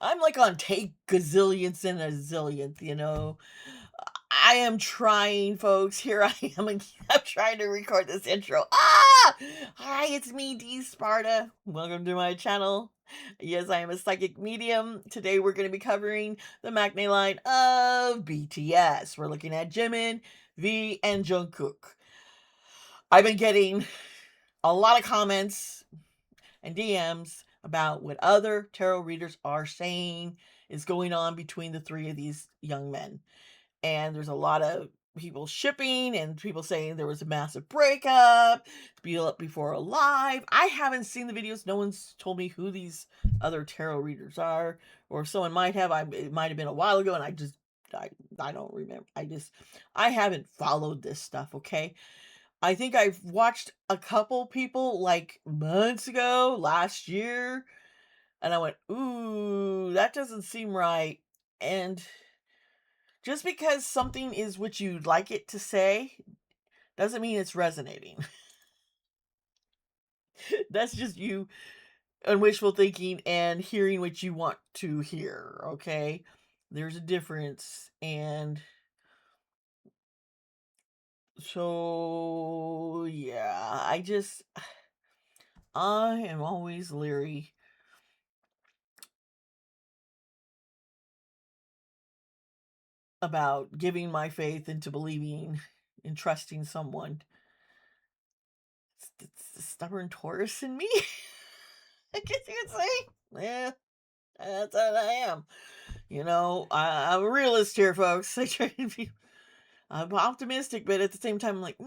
I'm like on take gazillionths and a zillionth, I am trying, folks. Here I am. I'm trying to record this intro. Ah! Hi, it's me, Dee Sparta. Welcome to my channel. Yes, I am a psychic medium. Today we're going to be covering the Maknae line of BTS. We're looking at Jimin, V, and JiKook. I've been getting a lot of comments and DMs about what other tarot readers are saying is going on between the three of these young men. And there's a lot of people shipping and people saying there was a massive breakup, before alive. I haven't seen the videos. No one's told me who these other tarot readers are, or if someone might have. It might have been a while ago, and I don't remember. I haven't followed this stuff. Okay, I think I've watched a couple people like months ago, last year, and I went, ooh, that doesn't seem right. And just because something is what you'd like it to say doesn't mean it's resonating. That's just you and wishful thinking and hearing what you want to hear, okay? There's a difference. And so, yeah, I am always leery about giving my faith into believing and trusting someone. It's the stubborn Taurus in me. I guess you could say. Yeah, that's what I am. I'm a realist here, folks. I try to be. I'm optimistic, but at the same time, I'm like,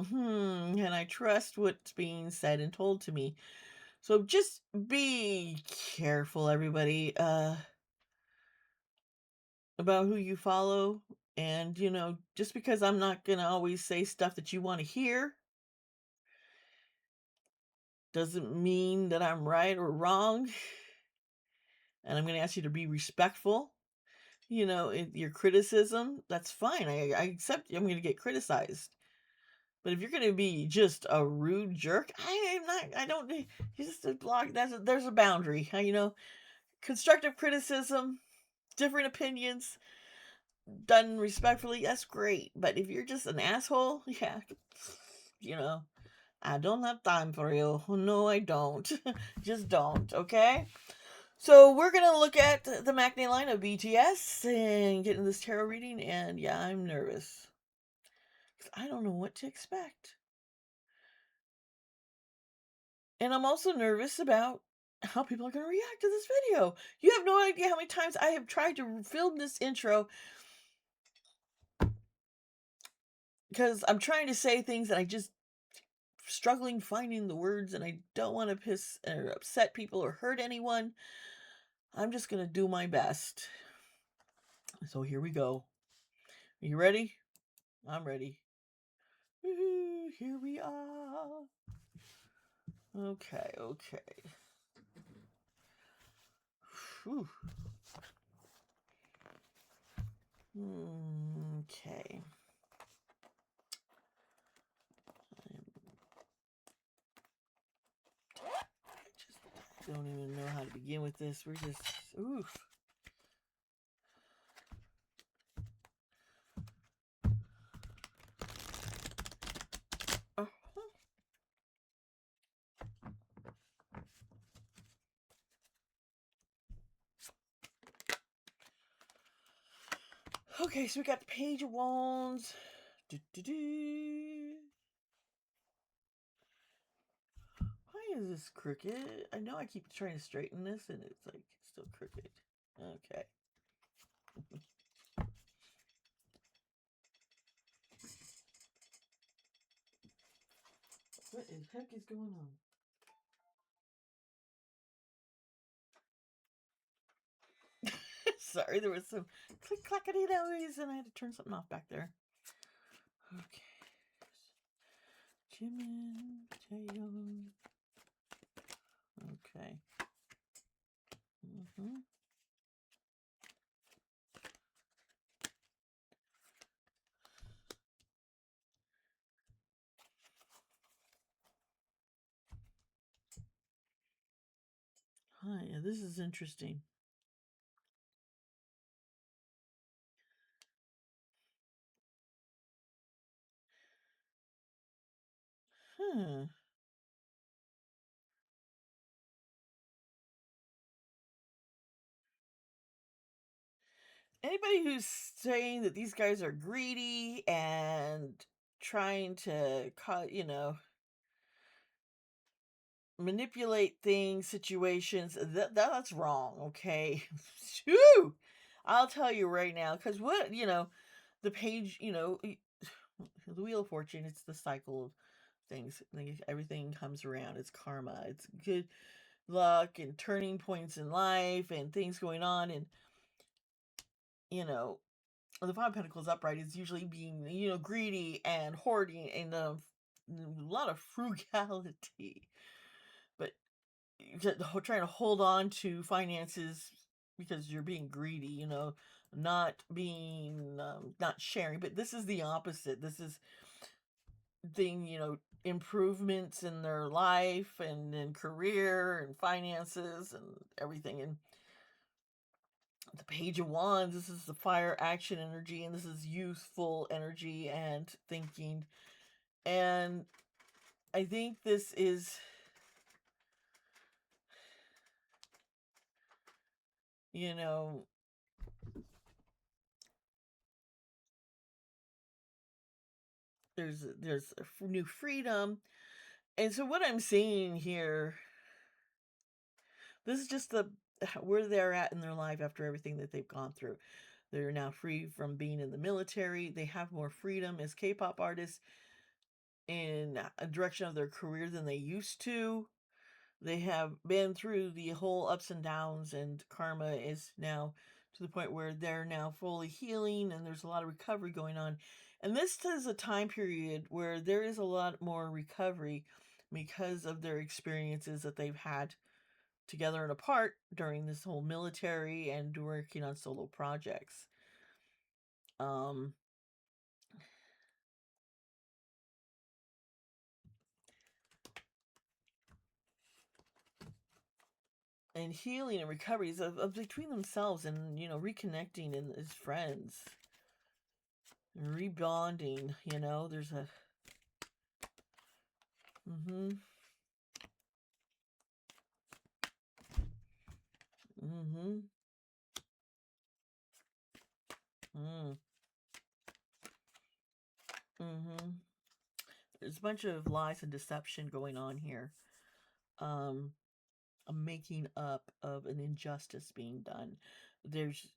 can I trust what's being said and told to me? So just be careful, everybody, about who you follow. And, just because I'm not going to always say stuff that you want to hear doesn't mean that I'm right or wrong. And I'm going to ask you to be respectful. Your criticism, that's fine. I accept I'm going to get criticized. But if you're going to be just a rude jerk, I don't, just a block. There's a boundary. Constructive criticism, different opinions, done respectfully, that's great. But if you're just an asshole, yeah, you know, I don't have time for you. No, I don't. Just don't, okay? So we're gonna look at the Maknae line of BTS and get into this tarot reading, and yeah, I'm nervous. I don't know what to expect. And I'm also nervous about how people are going to react to this video. You have no idea how many times I have tried to film this intro because I'm trying to say things and I just struggling finding the words, and I don't want to piss or upset people or hurt anyone. I'm just going to do my best. So here we go. Are you ready? I'm ready. Here we are. Okay. Whew. Okay. I don't even know how to begin with this. We're just, oof. Okay, so we got the Page of Wands. Why is this crooked? I know I keep trying to straighten this and it's like still crooked. Okay. What the heck is going on? Sorry, there was some click clackety noise and I had to turn something off back there. Okay. Jimin, Taeyoung. Okay. Yeah, this is interesting. Huh. Anybody who's saying that these guys are greedy and trying to manipulate things, situations, that's wrong, okay? Shoo! I'll tell you right now, because the page, the Wheel of Fortune, it's the cycle of things. Like, everything comes around. It's karma. It's good luck and turning points in life and things going on. And, you know, the Five of Pentacles upright is usually being, greedy and hoarding and a lot of frugality. But trying to hold on to finances because you're being greedy, not being, not sharing. But this is the opposite. This is improvements in their life and in career and finances and everything. And the Page of Wands, this is the fire action energy, and this is youthful energy and thinking. And I think this is, you know, there's a new freedom. And so what I'm seeing here, this is just where they're at in their life after everything that they've gone through. They're now free from being in the military. They have more freedom as K-pop artists in a direction of their career than they used to. They have been through the whole ups and downs, and karma is now to the point where they're now fully healing and there's a lot of recovery going on. And this is a time period where there is a lot more recovery because of their experiences that they've had together and apart during this whole military and working on solo projects. Um, and healing and recoveries of between themselves and reconnecting and as friends, rebonding. There's a mm-hmm, mm-hmm, mm, mm-hmm. There's a bunch of lies and deception going on here. um a making up of an injustice being done. There's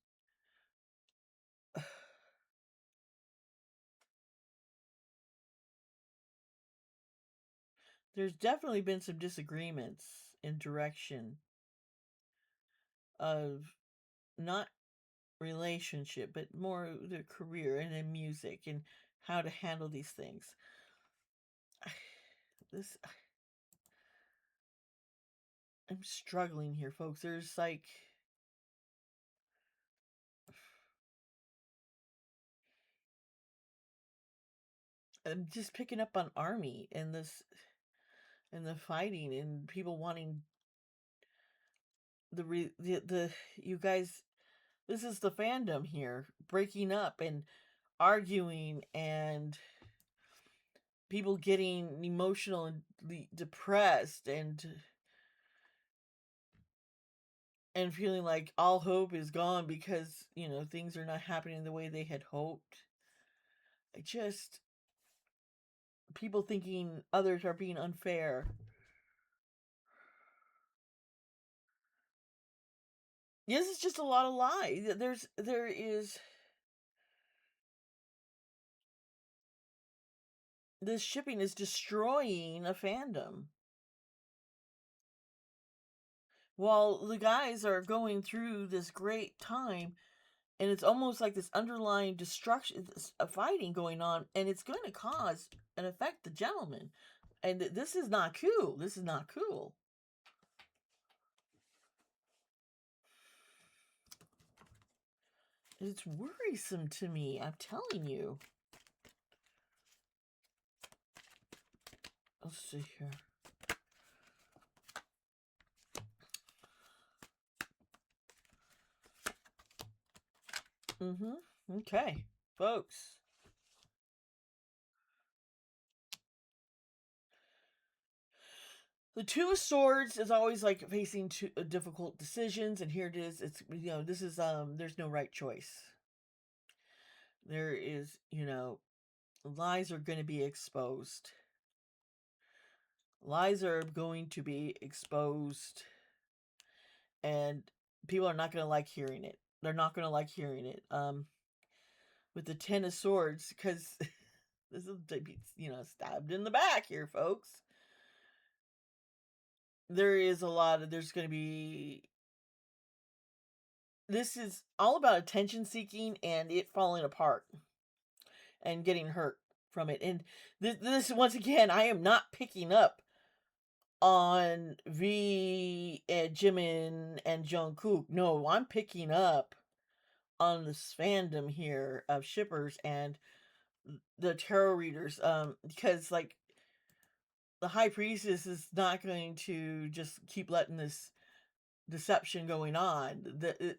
there's definitely been some disagreements in direction of not relationship, but more their career and in music and how to handle these things. This I'm struggling here, folks. There's like I'm just picking up on army and this and the fighting and people wanting the you guys, this is the fandom here breaking up and arguing and people getting emotional and depressed and feeling like all hope is gone because things are not happening the way they had hoped. Just people thinking others are being unfair. This is just a lot of lies. There is this shipping is destroying a fandom while the guys are going through this great time, and it's almost like this underlying destruction, a fighting going on, and it's going to cause and affect the gentleman. And this is not cool. This is not cool. It's worrisome to me, I'm telling you. Let's see here. Okay, folks. The Two of Swords is always like facing two difficult decisions, and here it is. It's this is there's no right choice. There is lies are going to be exposed. Lies are going to be exposed, and people are not going to like hearing it. They're not going to like hearing it. With the Ten of Swords, because this is stabbed in the back here, folks. There's going to be, this is all about attention seeking and it falling apart and getting hurt from it. And this once again, I am not picking up on V and Jimin and JiKook. No, I'm picking up on this fandom here of shippers and the tarot readers. Because like the High Priestess is not going to just keep letting this deception going on.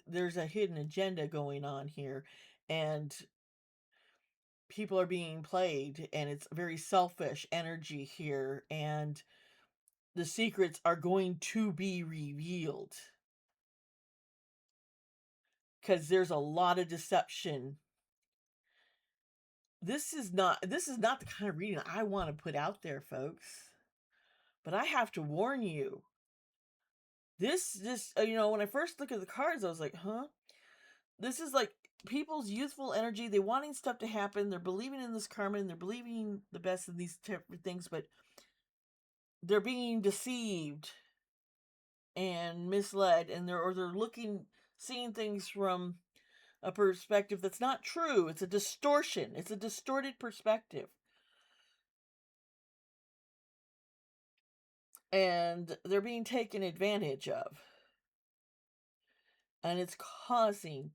There's a hidden agenda going on here, and people are being played, and it's very selfish energy here, and the secrets are going to be revealed because there's a lot of deception. This is not the kind of reading I want to put out there, folks, but I have to warn you, this when I first look at the cards, I was like, huh, this is like people's youthful energy. They wanting stuff to happen. They're believing in this karma and they're believing the best in these type of things, but they're being deceived and misled, and they're seeing things from a perspective that's not true. It's a distortion. It's a distorted perspective. And they're being taken advantage of. And it's causing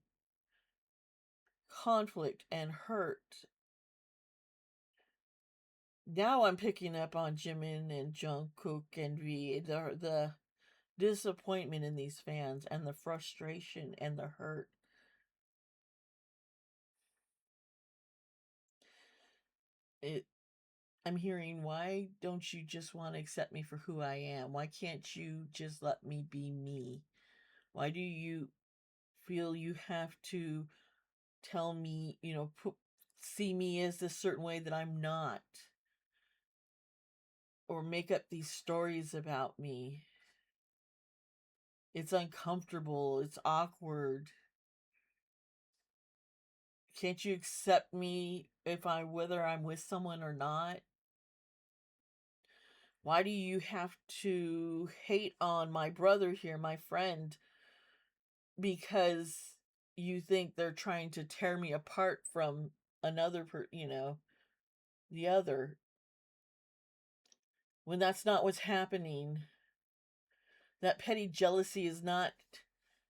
conflict and hurt. Now I'm picking up on Jimin and Jungkook and V. The disappointment in these fans and the frustration and the hurt. I'm hearing, why don't you just want to accept me for who I am? Why can't you just let me be me? Why do you feel you have to tell me, see me as this certain way that I'm not? Or make up these stories about me? It's uncomfortable. It's awkward. Can't you accept me whether I'm with someone or not? Why do you have to hate on my brother here, my friend, because you think they're trying to tear me apart from the other, when that's not what's happening? That petty jealousy is not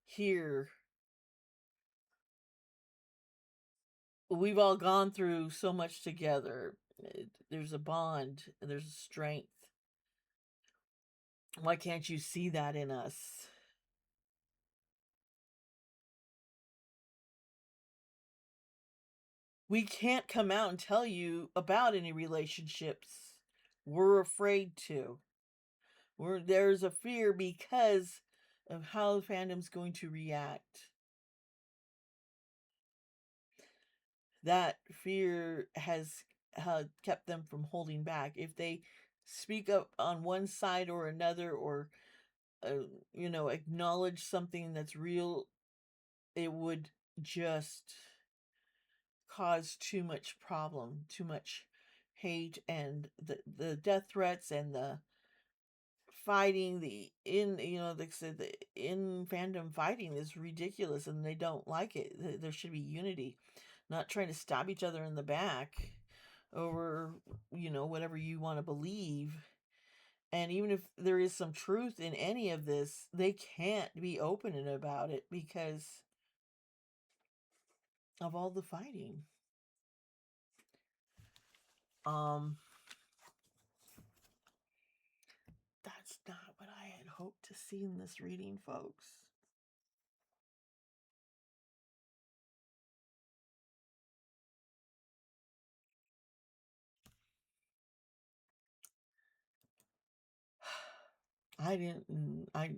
here. We've all gone through so much together. There's a bond, there's a strength. Why can't you see that in us? We can't come out and tell you about any relationships. We're afraid to. There's a fear because of how the fandom's going to react. That fear has kept them from holding back. If they speak up on one side or another, or acknowledge something that's real, it would just cause too much problem, too much hate, and the death threats and the fighting, the in fandom fighting is ridiculous, and they don't like it. There should be unity, not trying to stab each other in the back over whatever you want to believe. And even if there is some truth in any of this, they can't be open about it because of all the fighting. That's not what I had hoped to see in this reading, folks. I didn't. I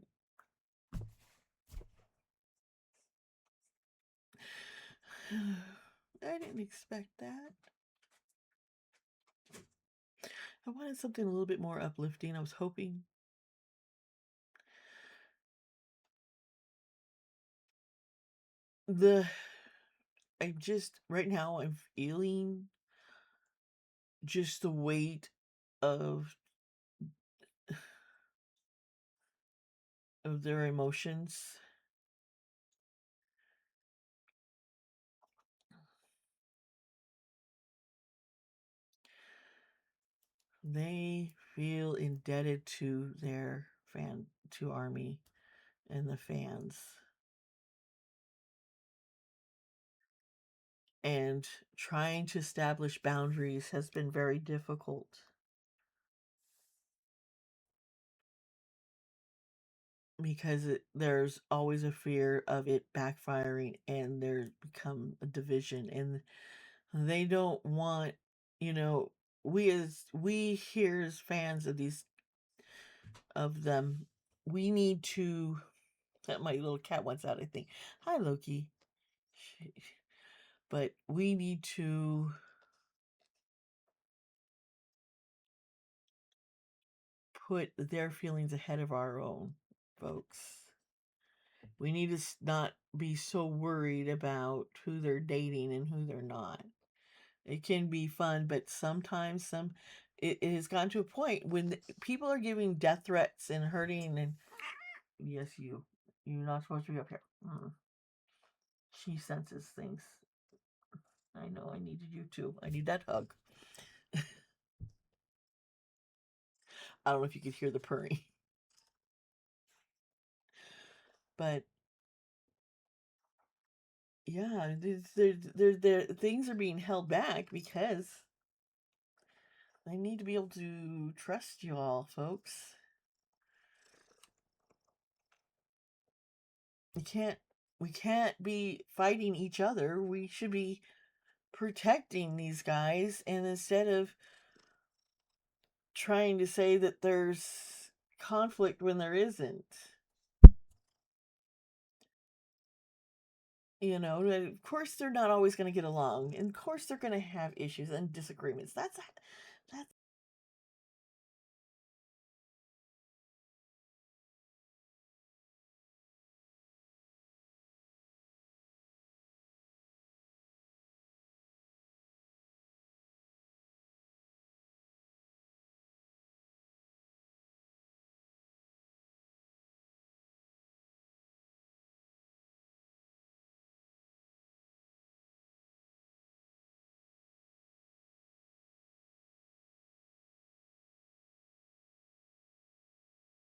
didn't expect that. I wanted something a little bit more uplifting. I was hoping the I'm just right now I'm feeling just the weight of their emotions. They feel indebted to their to Army and the fans. And trying to establish boundaries has been very difficult because there's always a fear of it backfiring and there's become a division, and they don't want, you know, we here as fans of these of them, we need to. My little cat wants out, I think. Hi, Loki. But we need to put their feelings ahead of our own, folks. We need to not be so worried about who they're dating and who they're not. It can be fun, but sometimes it has gotten to a point when people are giving death threats and hurting. And yes, you're not supposed to be up here. She senses things. I know. I needed you too. I need that hug. I don't know if you could hear the purring, but yeah, things are being held back because they need to be able to trust you all, folks. We can't we can't be fighting each other. We should be protecting these guys, and instead of trying to say that there's conflict when there isn't. You know, and of course they're not always going to get along, and of course they're going to have issues and disagreements. That's